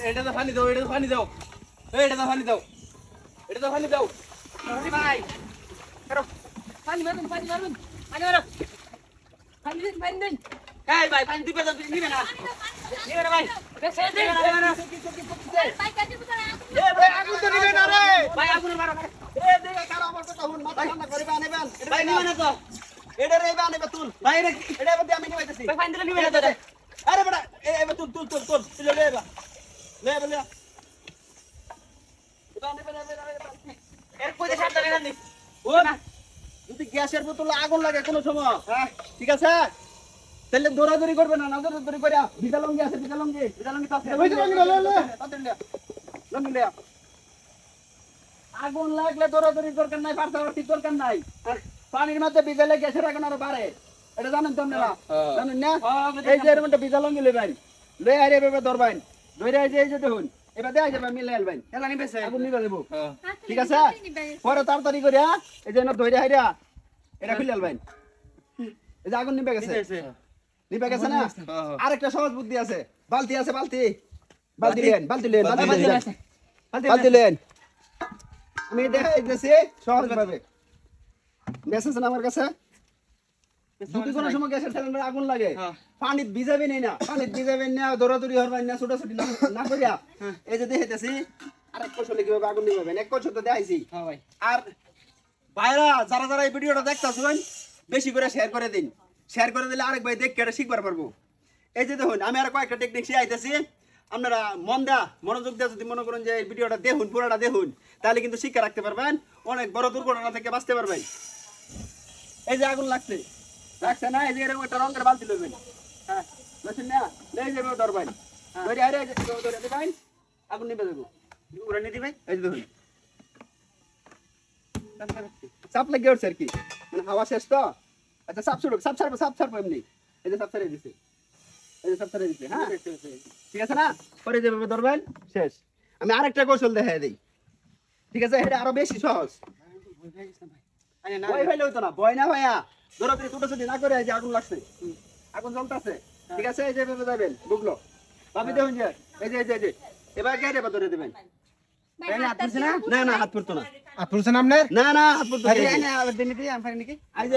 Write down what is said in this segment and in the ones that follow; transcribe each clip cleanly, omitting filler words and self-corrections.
এটা তো পানি দাও, এটা তো পানি দাও, এটা তো পানি দাও, এটা তো পানি দাও ভাই। পানি মারুন, পানি মারুন, পানি মারো, পানি দিন, পানি দিন। এই ভাই পানি দিবে তো নিবে না, নিবে না ভাই। ভাই আগুন তো নিবে না রে ভাই, আগুন মারো। দেখে কারো আমার কথা শুন, মাথা ঠান্ডা করে বানাবেন ভাই, নিবে না তো। এটা রে বানাবে তুল ভাই, এটা বলতে আমি নিবাইতেছি ভাই, পানি দিলে নিবে না তো। আরে বড়া এবার তুল তুল তুল তুল তুলে লে এবার, লে বলে এর কই সাথে নি ও না। যদি গ্যাসের বোতলে আগুন লাগে কোনো সময়, হ্যাঁ ঠিক আছে, তাহলে দৌড়াদৌড়ি করবে না, দৌড়াদৌড়ি করে ভিজা লঙ্গি আছে, ভিজা লঙ্গি তো আছে, ওই লঙ্গি লে। আগুন লাগলে দৌড়াদৌড়ি দরকার নাই, পার্থক্য দরকার নাই। পানির মধ্যে ভিজালে গ্যাসের আগুন আরো বাড়ে, এটা জানেন তো আপনারা, জানেন না? এই যে এর মধ্যে ভিজা লঙ্গি লইবেন, লই আরে এভাবে ধরবেন, ধরে এই যে দেখুন এবার দেয়া যাবে, মিলে আলবেন, এলা নিবে আগুন নিবে দেবো, ঠিক আছে? পরে তাড়াতাড়ি করে এই যে ধরে হাইরা এটা খুলে আলবেন, এই যে আগুন নিবে গেছে, নিবে গেছে না? আরেকটা সহজ বুদ্ধি আছে, বালতি আছে, বালতি বালতি লেন, বালতি লেন, বালতি লেন, আমি দেখাই দিতেছি সহজ ভাবে। মেসেজ না আমার কাছে, যদি কোনো সময় গ্যাসের সিলিন্ডারে আগুন লাগে, পানি ভিজাবেন না, পানি ভিজাবেন না, দৌড়াদৌড়ি হরবেন না, ছোটাছুটি না করিয়া এই যে দেখাইতেছি আরেক কৌশলে কিভাবে আগুন নিবেন, এক কৌশল তো দেখাইছি। আর ভাইরা যারা যারা এই ভিডিওটা দেখতেছেন বেশি করে শেয়ার করে দিন, শেয়ার করে দিলে আরেক ভাই দেখে এটা শিখবার পারবো। এই যে দেখুন আমি আর কয়েকটা টেকনিক শিখাইতেছি, আপনারা মনোযোগ দিয়ে যদি মনে করেন যে এই ভিডিওটা দেখুন, পুরোটা দেখুন, তাহলে কিন্তু শিক্ষা রাখতে পারবেন, অনেক বড় দুর্ঘটনা থেকে বাঁচতে পারবেন। এই যে আগুন লাগছে না, এই যে এরকম একটা রঙের বালতি লইবেন, হ্যাঁ বুঝছেন না, এই যে ধরবেন, ধরে আরে ধরে দিবেন, আগুন নিবে দেবো, উড়ে নিয়ে দিবেন। এই যে দেখুন চাপ লাগিয়ে উঠছে আর কি, মানে হাওয়া শেষ তো। আচ্ছা চাপ ছাড়বো, চাপ ছাড়বো এমনি, এই যে চাপ ছাড়িয়ে দিছে, এই যে চাপ ছাড়িয়ে দিছে, হ্যাঁ ঠিক আছে না? পরে যেভাবে ধরবেন শেষ। আমি আরেকটা কৌশল দেখাই দিই, ঠিক আছে? এটা আরো বেশি সহজ। ভয় হইলে হইতো না, ভয় না ভাইয়া, ধরো তুমি ছোটাছুটি না করে, এই যে আগুন লাগছে, আগুন জ্বলতেছে, ঠিক আছে? এই যে ভেবে যাবেন, বুঝলো ভাবি দেখুন যে এই যে এবার কে এবার ধরে দেবেন, না না হাত পড়তো না, হাত পড়ছে না আপনার, না না হাত পড়তো না,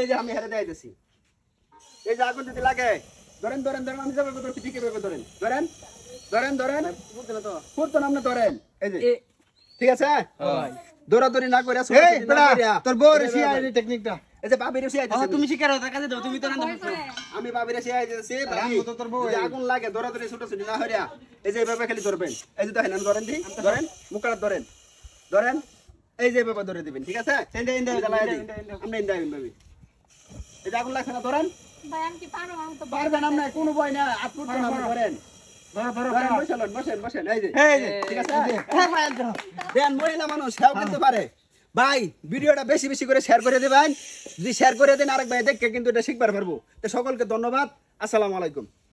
এই যে আমি হেরে দেখাইতেছি। এই যে আগুন যদি লাগে ধরেন আমি যাবে ধরছি, ঠিক এভাবে ধরেন পড়তো না, আপনি ধরেন, এই যে ঠিক আছে? দৌড়াদৌড়ি না করে তোর বউ রে টেকনিকটা, এই যে বাবিরে শিখাইতেছি, তুমি শিখার কাজে দাও, তুমি তো আমি বাবিরে শিখাইতেছি। তোর বউ আগুন লাগে দৌড়াদৌড়ি ছোটাছুটি না হইয়া এই যে এভাবে খালি ধরবেন, এই যে দেখেন আমি ধরেন দিই, ধরেন মুখটা ধরেন এই যে এভাবে ধরে দিবেন, ঠিক আছে? আমরা ইন্দাইবেন ভাবি, এই যে আগুন লাগছে না, ধরেন পারবেন আপনার, কোনো ভয় না, হাত পড়তো না, ধরেন বসেন, এই যে ঠিক আছে? দেন মহিলা মানুষ সেও করতে পারে ভাই। ভিডিওটা বেশি বেশি করে শেয়ার করে দেবেন, যদি শেয়ার করে দেন আরেক ভাই দেখে কিন্তু এটা শিখবার পারবো। তো সকলকে ধন্যবাদ, আসসালামু আলাইকুম।